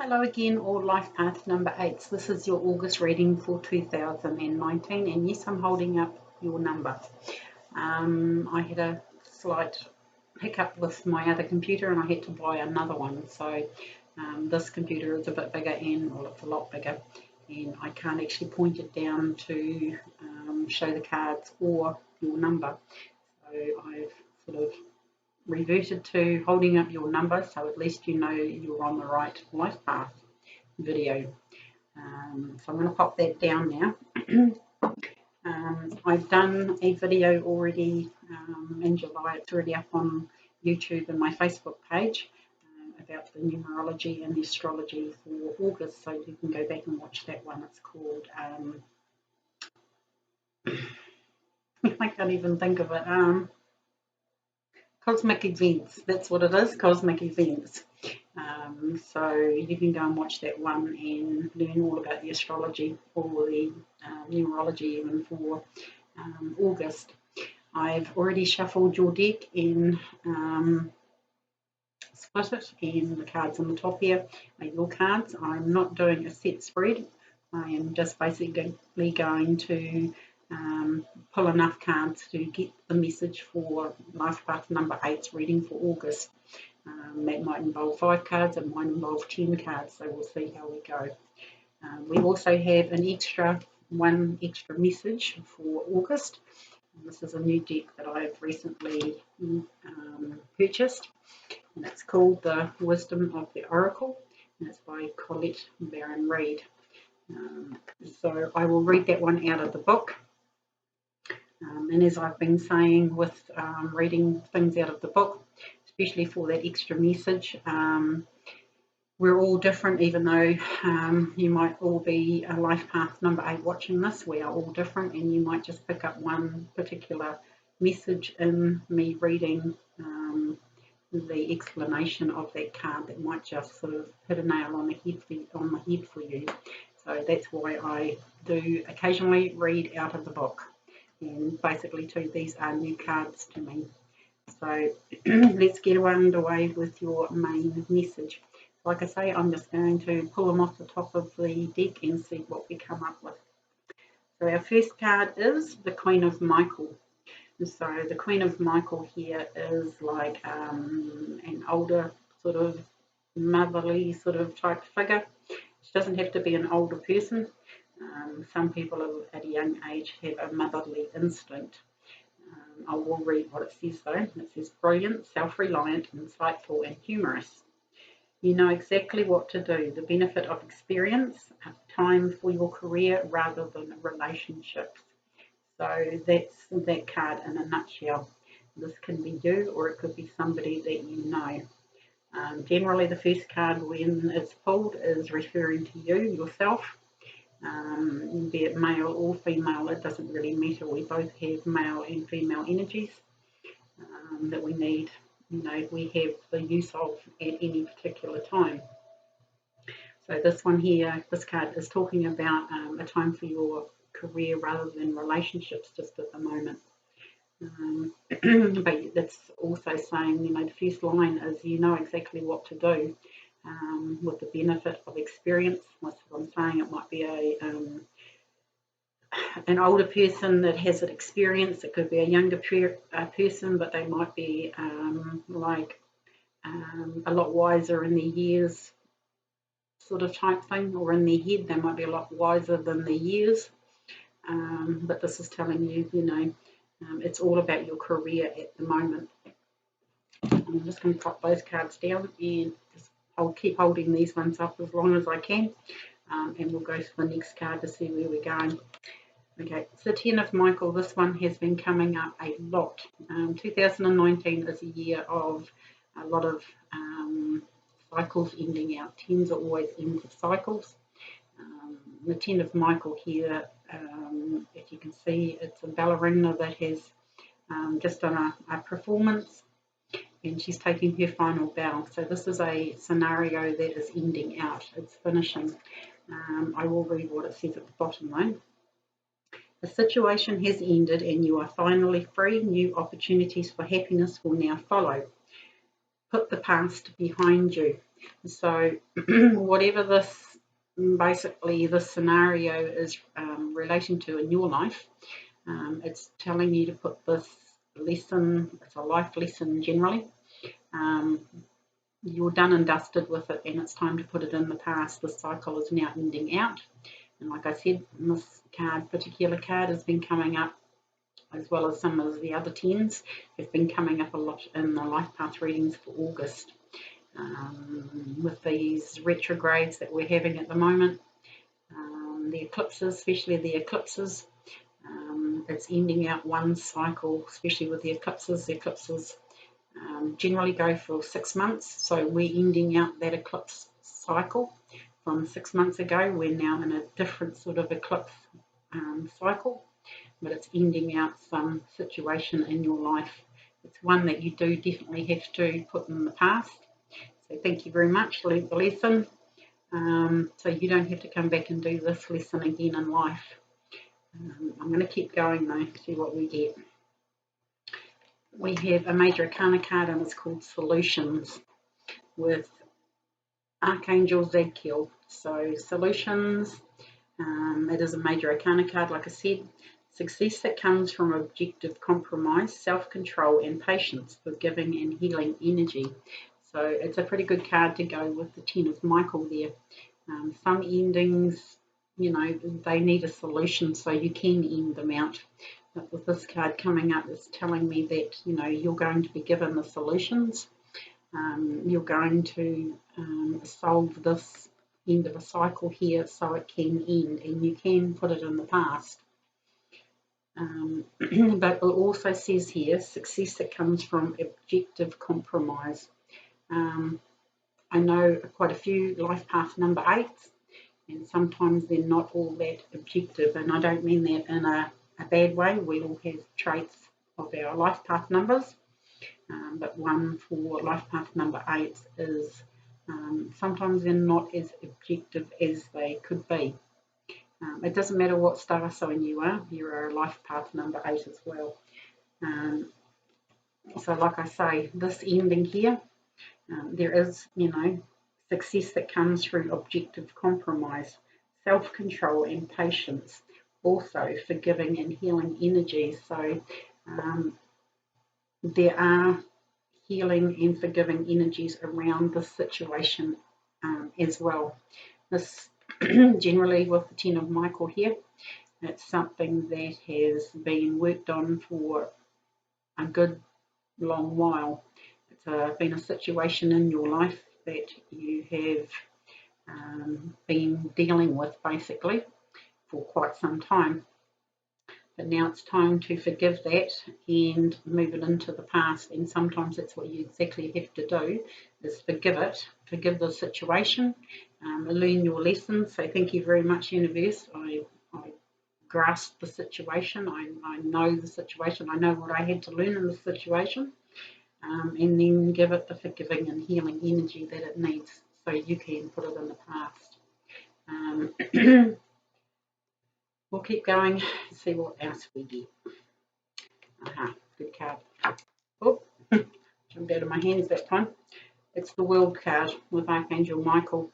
Hello again, all life path number 8. This is your August reading for 2019, and yes, I'm holding up your number. I had a slight hiccup with my other computer and I had to buy another one. So this computer is a bit bigger it's a lot bigger, and I can't actually point it down to show the cards or your number. So I've sort of reverted to holding up your number, so at least you know you're on the right life path video. So I'm going to pop that down now. I've done a video already in July. It's already up on YouTube and my Facebook page about the numerology and the astrology for August, so you can go back and watch that one. It's called I can't even think of it. Cosmic Events, that's what it is, Cosmic Events. So you can go and watch that one and learn all about the astrology for the numerology even for August. I've already shuffled your deck and split it, and the cards on the top here are your cards. I'm not doing a set spread. I am just basically going to pull enough cards to get the message for life path number 8's reading for August. That might involve 5 cards, it might involve 10 cards, so we'll see how we go. We also have one extra message for August. This is a new deck that I've recently purchased, and it's called The Wisdom of the Oracle, and it's by Colette Baron-Reid. So I will read that one out of the book. And as I've been saying with reading things out of the book, especially for that extra message, we're all different. Even though you might all be a life path number 8 watching this, we are all different, and you might just pick up one particular message in me reading the explanation of that card that might just sort of hit a nail on the head for you. So that's why I do occasionally read out of the book. And basically too, these are new cards to me. So let's get underway with your main message. Like I say, I'm just going to pull them off the top of the deck and see what we come up with. So our first card is the Queen of Michael. So the Queen of Michael here is like an older sort of motherly sort of type figure. She doesn't have to be an older person. Some people at a young age have a motherly instinct. I will read what it says though. It says, brilliant, self-reliant, insightful and humorous. You know exactly what to do. The benefit of experience, time for your career rather than relationships. So that's that card in a nutshell. This can be you or it could be somebody that you know. Generally the first card when it's pulled is referring to you, yourself. Be it male or female, it doesn't really matter. We both have male and female energies that we need, we have the use of at any particular time. So this one here, this card is talking about a time for your career rather than relationships just at the moment. But it's also saying, the first line is you know exactly what to do. With the benefit of experience, that's what I'm saying. It might be an older person that has an experience. It could be a younger person, but they might be a lot wiser in their years, sort of type thing, or in their head they might be a lot wiser than their years. But this is telling you, it's all about your career at the moment. I'm just going to pop those cards down and I'll keep holding these ones up as long as I can, and we'll go to the next card to see where we're going. Okay, so 10 of Michael, this one has been coming up a lot. 2019 is a year of a lot of cycles ending out. 10s are always ends of cycles. The 10 of Michael here, if you can see, it's a ballerina that has just done a performance, and she's taking her final bow. So this is a scenario that is ending out. It's finishing. I will read what it says at the bottom though. The situation has ended and you are finally free. New opportunities for happiness will now follow. Put the past behind you. So whatever basically this scenario is relating to in your life, it's telling you to put this lesson, it's a life lesson generally, you're done and dusted with it and it's time to put it in the past. The cycle is now ending out. And like I said, this particular card has been coming up, as well as some of the other 10s, have been coming up a lot in the life path readings for August. With these retrogrades that we're having at the moment, the eclipses, especially the eclipses, it's ending out one cycle, especially with the eclipses. The eclipses generally go for 6 months, so we're ending out that eclipse cycle from 6 months ago. We're now in a different sort of eclipse cycle, but it's ending out some situation in your life. It's one that you do definitely have to put in the past. So thank you very much, learned the lesson. So you don't have to come back and do this lesson again in life. I'm going to keep going though, see what we get. We have a major arcana card and it's called Solutions with Archangel Zadkiel. So Solutions, it is a major arcana card, like I said. Success that comes from objective compromise, self-control and patience, forgiving and healing energy. So it's a pretty good card to go with the 10 of Michael there. Some endings, you know, they need a solution, so you can end them out. But with this card coming up, it's telling me that, you know, you're going to be given the solutions. You're going to solve this end of a cycle here so it can end, and you can put it in the past. But it also says here, success that comes from objective compromise. I know quite a few life path number 8s, and sometimes they're not all that objective, and I don't mean that in a bad way. We all have traits of our life path numbers, but one for life path number 8 is sometimes they're not as objective as they could be. It doesn't matter what star sign you are a life path number 8 as well. So like I say, this ending here, there is, you know, success that comes through objective compromise, self-control and patience, also forgiving and healing energies. So there are healing and forgiving energies around this situation as well. This generally with the 10 of Michael here, it's something that has been worked on for a good long while. It's been a situation in your life that you have been dealing with basically for quite some time. But now it's time to forgive that and move it into the past. And sometimes that's what you exactly have to do, is forgive it, forgive the situation, learn your lessons. So thank you very much, universe. I grasp the situation. I know the situation. I know what I had to learn in the situation. And then give it the forgiving and healing energy that it needs so you can put it in the past. We'll keep going and see what else we get. Good card. Oh, jumped out of my hands that time. It's the World card with Archangel Michael.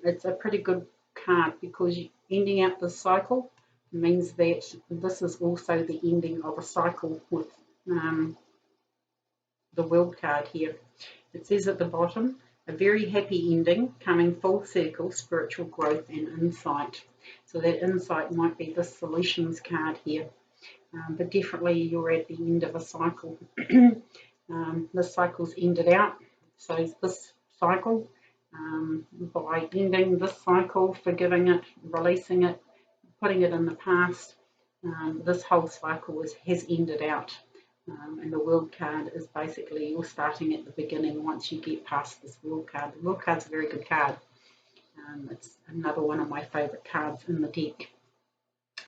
It's a pretty good card because ending out the cycle means that this is also the ending of a cycle with the World card here. It says at the bottom, a very happy ending, coming full circle, spiritual growth and insight. So that insight might be the Solutions card here, but definitely you're at the end of a cycle. This cycle's ended out, so this cycle, by ending this cycle, forgiving it, releasing it, putting it in the past, this whole cycle has ended out. And the World card is basically you're starting at the beginning once you get past this World card. The World card's a very good card. It's another one of my favourite cards in the deck.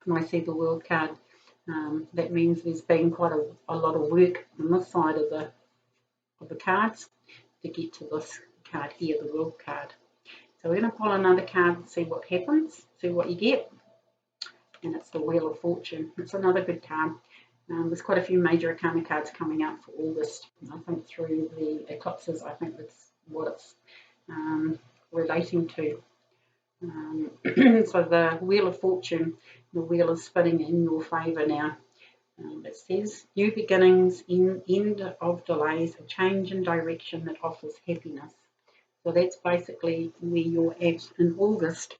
When I see the World card, that means there's been quite a lot of work on this side of the cards to get to this card here, the World card. So we're going to pull another card and see what happens, see what you get. And it's the Wheel of Fortune. It's another good card. There's quite a few major arcana cards coming out for August. I think through the eclipses, I think that's what it's relating to. So the Wheel of Fortune, the wheel is spinning in your favour now. It says, new beginnings, end of delays, a change in direction that offers happiness. So that's basically where you're at in August.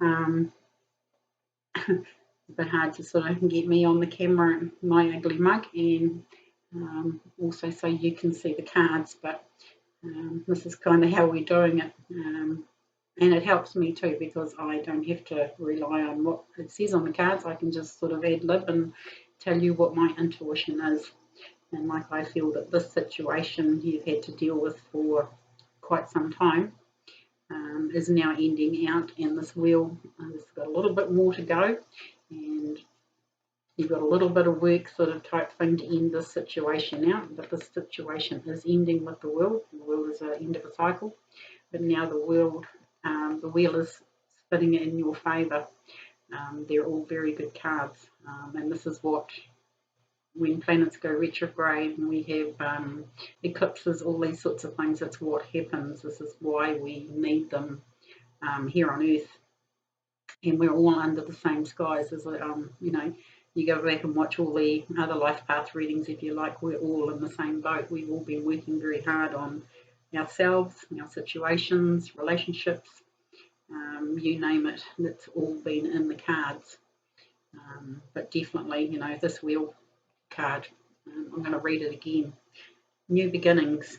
um, it's a bit hard to sort of get me on the camera, my ugly mug, and also so you can see the cards, but this is kind of how we're doing it. And it helps me too because I don't have to rely on what it says on the cards. I can just sort of ad lib and tell you what my intuition is. And like I feel that this situation you've had to deal with for quite some time is now ending out, and this wheel has got a little bit more to go, and you've got a little bit of work sort of type thing to end this situation out, but this situation is ending with the wheel. The wheel is the end of a cycle, but now the wheel is spinning in your favour. They're all very good cards, and this is what, when planets go retrograde and we have eclipses, all these sorts of things, that's what happens. This is why we need them here on Earth, and we're all under the same skies. As you know, you go back and watch all the other life path readings if you like, we're all in the same boat. We've all been working very hard on ourselves, our situations, relationships, you name it, it's all been in the cards. But definitely, you know, this wheel card, I'm going to read it again. New beginnings,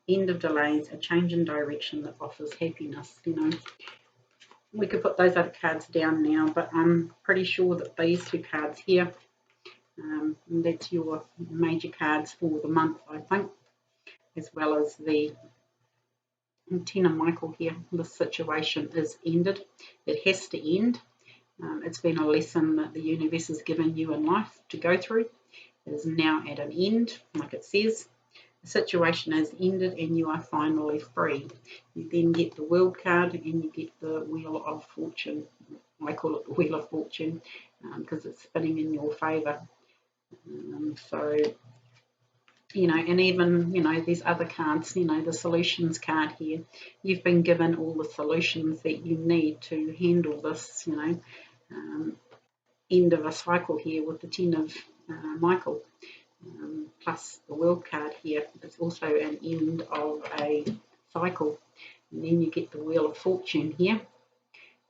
end of delays, a change in direction that offers happiness. You know, we could put those other cards down now, but I'm pretty sure that these two cards here, that's your major cards for the month, I think, as well as the Ten of Michael here. This situation is ended. It has to end. It's been a lesson that the universe has given you in life to go through. It is now at an end, like it says. The situation has ended and you are finally free. You then get the World card and you get the Wheel of Fortune. I call it the Wheel of Fortune because it's spinning in your favour. So, you know, and even, you know, these other cards, you know, the solutions card here, you've been given all the solutions that you need to handle this, you know, end of a cycle here with the Ten of Michael. Plus the World card here, it's also an end of a cycle. And then you get the Wheel of Fortune here.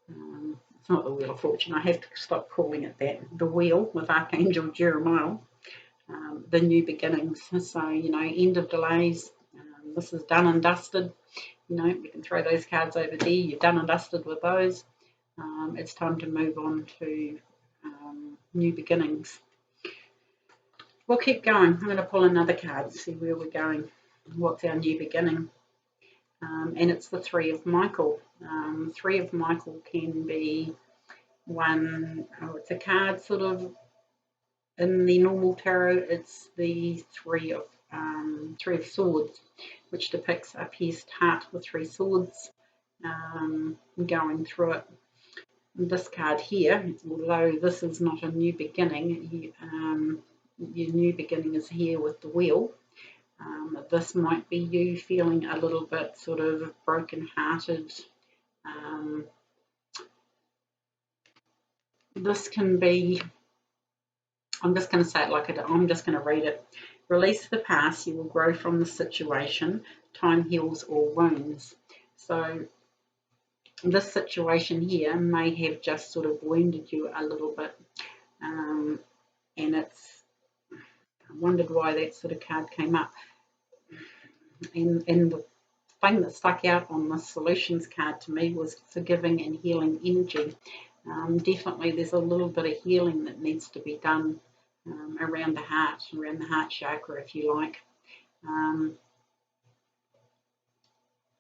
It's not the Wheel of Fortune, I have to stop calling it that. The Wheel with Archangel Jeremiah. The new beginnings. So, you know, end of delays. This is done and dusted. You know, we can throw those cards over there. You're done and dusted with those. It's time to move on to new beginnings. We'll keep going. I'm going to pull another card to see where we're going. What's our new beginning? And it's the Three of Michael. Three of Michael can be it's a card sort of in the normal tarot. It's the Three of Swords, which depicts a pierced heart with three swords going through it. This card here, although this is not a new beginning, your new beginning is here with the Wheel. This might be you feeling a little bit sort of broken-hearted. This can be, I'm just going to say it like I'm just going to read it. Release the past, you will grow from the situation. Time heals all wounds. So this situation here may have just sort of wounded you a little bit. And I wondered why that sort of card came up. And the thing that stuck out on the solutions card to me was forgiving and healing energy. Definitely there's a little bit of healing that needs to be done around the heart chakra, if you like.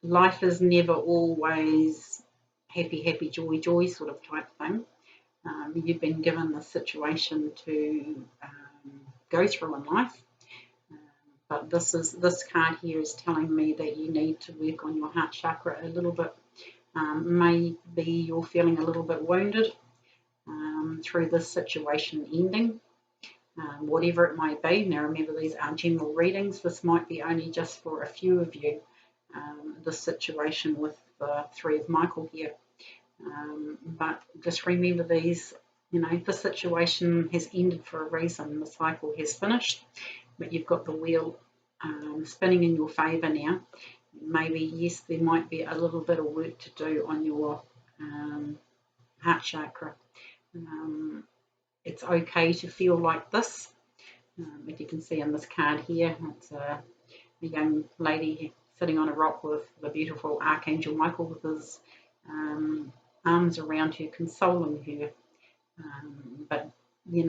Life is never always happy, joy sort of type thing. You've been given the situation to go through in life. But this card here is telling me that you need to work on your heart chakra a little bit. Maybe you're feeling a little bit wounded through this situation ending, whatever it may be. Now remember, these are general readings. This might be only just for a few of you the situation with the Three of Michael here. But just remember these, the situation has ended for a reason. The cycle has finished, but you've got the wheel spinning in your favour now. Maybe, yes, there might be a little bit of work to do on your heart chakra. It's okay to feel like this. If you can see on this card here, it's a young lady sitting on a rock with the beautiful Archangel Michael with his arms around her, consoling her. But you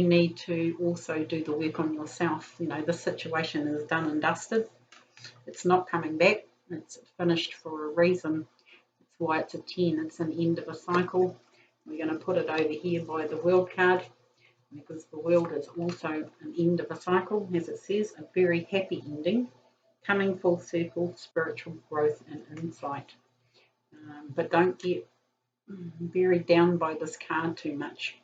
need to also do the work on yourself. This situation is done and dusted. It's not coming back. It's finished for a reason. That's why it's a 10. It's an end of a cycle. We're going to put it over here by the World card, because the World is also an end of a cycle, as it says, a very happy ending, coming full circle, spiritual growth and insight. But don't get very down by this card too much.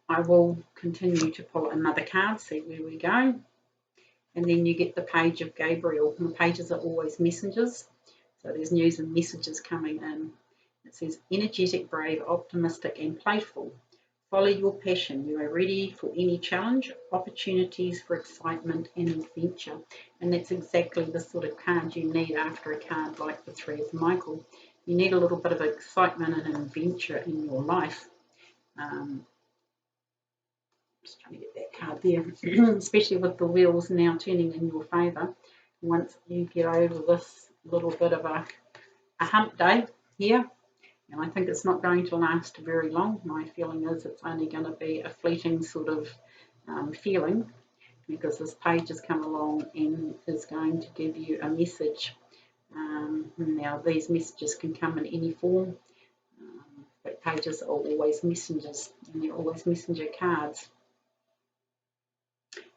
I will continue to pull another card, see where we go. And then you get the page of Gabriel. And the pages are always messengers. So there's news and messages coming in. It says, energetic, brave, optimistic and playful. Follow your passion. You are ready for any challenge, opportunities for excitement and adventure. And that's exactly the sort of card you need after a card like the Three of Michael. You need a little bit of excitement and adventure in your life. Just trying to get that card there, especially with the wheels now turning in your favour. Once you get over this little bit of a hump day here, and I think it's not going to last very long. My feeling is it's only going to be a fleeting sort of feeling, because this page has come along and is going to give you a message. Now, these messages can come in any form, but pages are always messengers, and they're always messenger cards.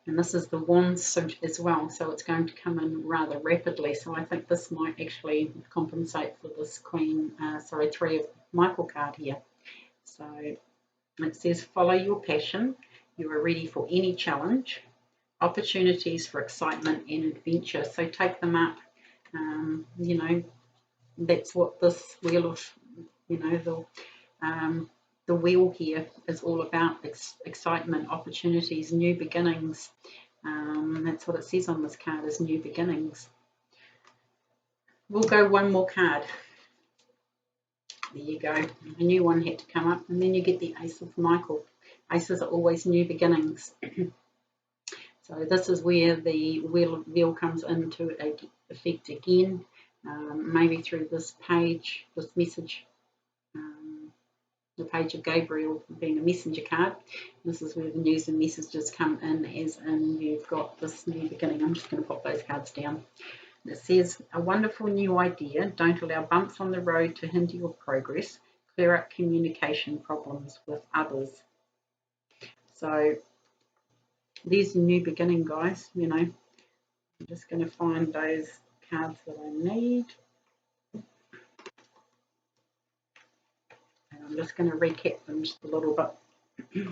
And this is the wand suit as well, so it's going to come in rather rapidly. So I think this might actually compensate for this Three of Michael card here. So it says, follow your passion. You are ready for any challenge, opportunities for excitement and adventure. So take them up. That's what this wheel of, the wheel here is all about: excitement, opportunities, new beginnings. That's what it says on this card, is new beginnings. We'll go one more card. There you go. A new one had to come up, and then you get the Ace of Michael. Aces are always new beginnings. So this is where the wheel comes into effect again, maybe through this page, this message. The page of Gabriel being a messenger card. This is where the news and messages come in, as in you've got this new beginning. I'm just going to pop those cards down. It says, a wonderful new idea. Don't allow bumps on the road to hinder your progress. Clear up communication problems with others. So there's a new beginning, guys. I'm just going to find those cards that I need. I'm just going to recap them just a little bit.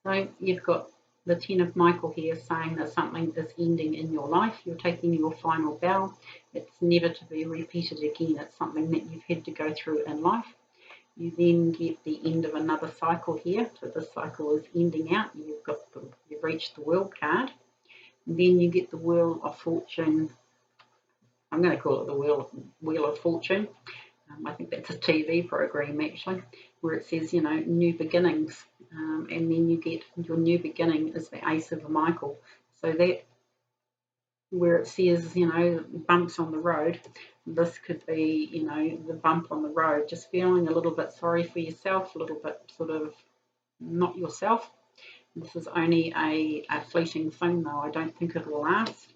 So you've got the Ten of Michael here, saying that something is ending in your life. You're taking your final bow. It's never to be repeated again. It's something that you've had to go through in life. You then get the end of another cycle here. So this cycle is ending out. You've reached the World card. And then you get the Wheel of Fortune. I'm going to call it the Wheel of Fortune. I think that's a TV program actually, where it says, new beginnings. And then you get your new beginning is the Ace of Michael. So that, where it says, bumps on the road, this could be, the bump on the road, just feeling a little bit sorry for yourself, a little bit sort of not yourself. This is only a fleeting thing though. I don't think it will last,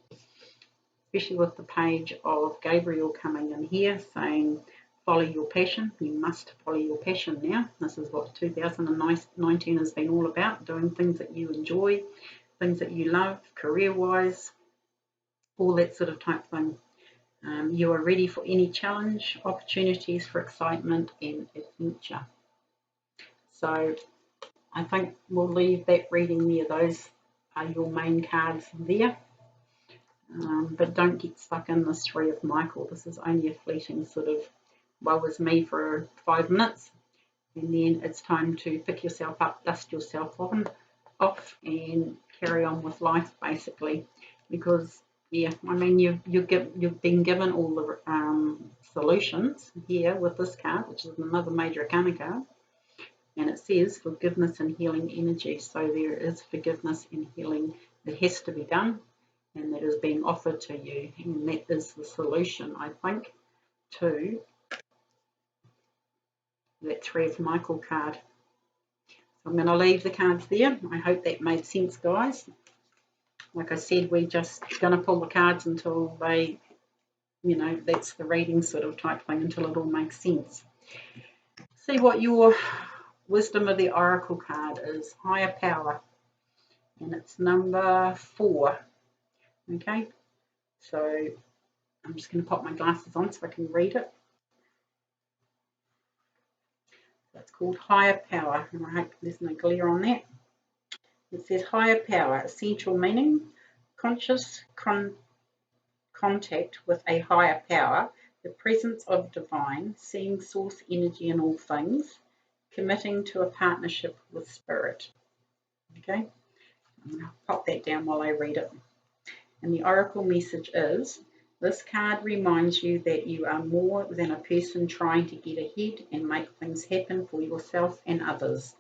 especially with the page of Gabriel coming in here saying, follow your passion. You must follow your passion now. This is what 2019 has been all about, doing things that you enjoy, things that you love, career-wise, all that sort of type thing. You are ready for any challenge, opportunities for excitement and adventure. So I think we'll leave that reading there. Those are your main cards there. but don't get stuck in this Three of Michael. This is only a fleeting sort of, well, was me for 5 minutes, and then it's time to pick yourself up, dust yourself off, and carry on with life, basically. Because, yeah, I mean, you've been given all the solutions here with this card, which is another major arcana card, and it says forgiveness and healing energy. So there is forgiveness and healing that has to be done, and that is being offered to you, and that is the solution, I think, to that Three of Michael card. So I'm going to leave the cards there. I hope that made sense, guys. Like I said, we're just going to pull the cards until they, you know, that's the reading sort of type thing, until it all makes sense. See what your wisdom of the Oracle card is. Higher Power, and it's number 4. Okay, so I'm just going to pop my glasses on so I can read it. It's called Higher Power, and I hope there's no glare on that. It says Higher Power, essential meaning, conscious contact with a higher power, the presence of divine, seeing source energy in all things, committing to a partnership with spirit. Okay, I'm going to pop that down while I read it. And the Oracle message is, this card reminds you that you are more than a person trying to get ahead and make things happen for yourself and others.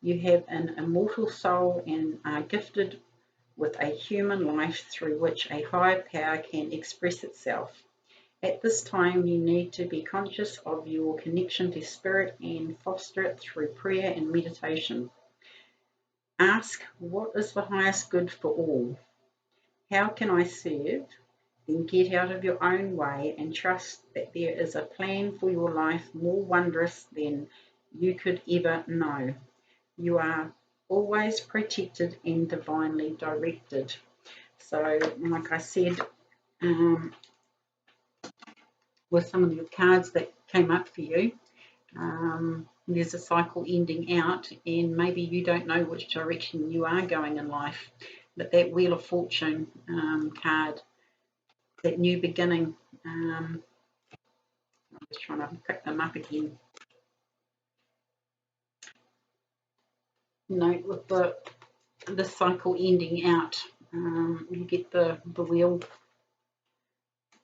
You have an immortal soul and are gifted with a human life through which a higher power can express itself. At this time, you need to be conscious of your connection to spirit and foster it through prayer and meditation. Ask, what is the highest good for all? How can I serve? Then get out of your own way and trust that there is a plan for your life more wondrous than you could ever know. You are always protected and divinely directed. So, like I said, with some of the cards that came up for you, there's a cycle ending out, and maybe you don't know which direction you are going in life, but that Wheel of Fortune card, that new beginning, I'm just trying to pick them up again. You know, with the cycle ending out, you get the wheel,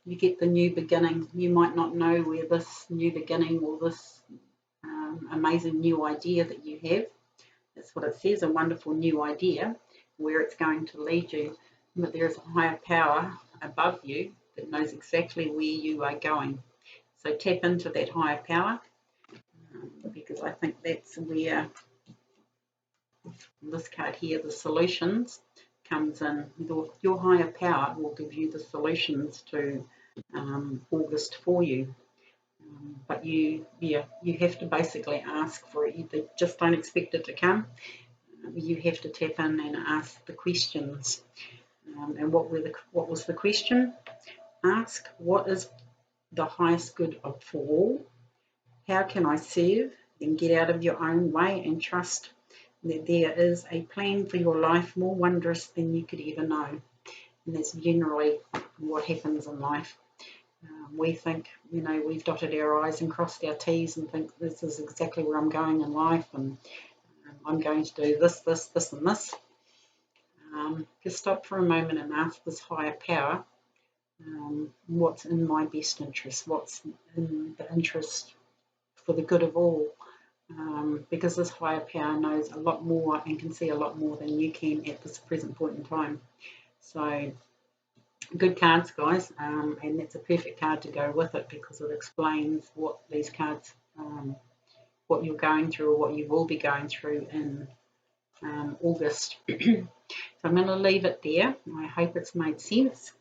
you get the new beginning. You might not know where this new beginning or this amazing new idea that you have, that's what it says, a wonderful new idea, where it's going to lead you. But there is a higher power above you that knows exactly where you are going. So tap into that higher power, because I think that's where this card here, the solutions, comes in. Your higher power will give you the solutions to August for you. But you have to basically ask for it. You just don't expect it to come. You have to tap in and ask the questions. And what was the question? Ask, what is the highest good for all? How can I serve? Then get out of your own way and trust that there is a plan for your life more wondrous than you could ever know. And that's generally what happens in life. We think, you know, we've dotted our I's and crossed our T's and think this is exactly where I'm going in life, and I'm going to do this, this, this, and this. Just stop for a moment and ask this higher power, what's in my best interest, what's in the interest for the good of all, because this higher power knows a lot more and can see a lot more than you can at this present point in time. So good cards, guys, and that's a perfect card to go with it, because it explains what these cards, what you're going through or what you will be going through in August. So I'm going to leave it there. I hope it's made sense.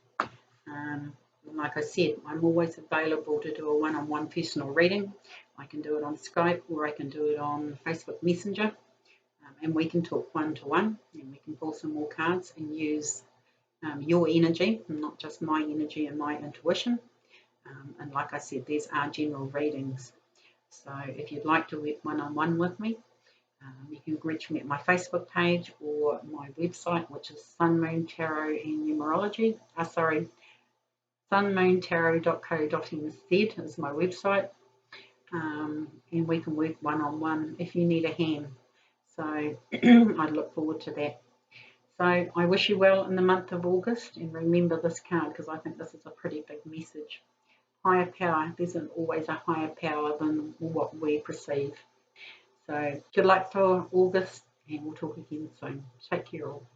Like I said, I'm always available to do a one-on-one personal reading. I can do it on Skype, or I can do it on Facebook Messenger, and we can talk one-to-one, and we can pull some more cards and use your energy, not just my energy and my intuition. And like I said, these are general readings. So if you'd like to work one-on-one with me, You can reach me at my Facebook page or my website, which is Sun Moon Tarot and Numerology. sunmoontarot.co.nz is my website, and we can work one-on-one if you need a hand. So I look forward to that. So I wish you well in the month of August, and remember this card because I think this is a pretty big message. Higher power. There's always a higher power than what we perceive. So good luck for August, and we'll talk again soon. Take care all.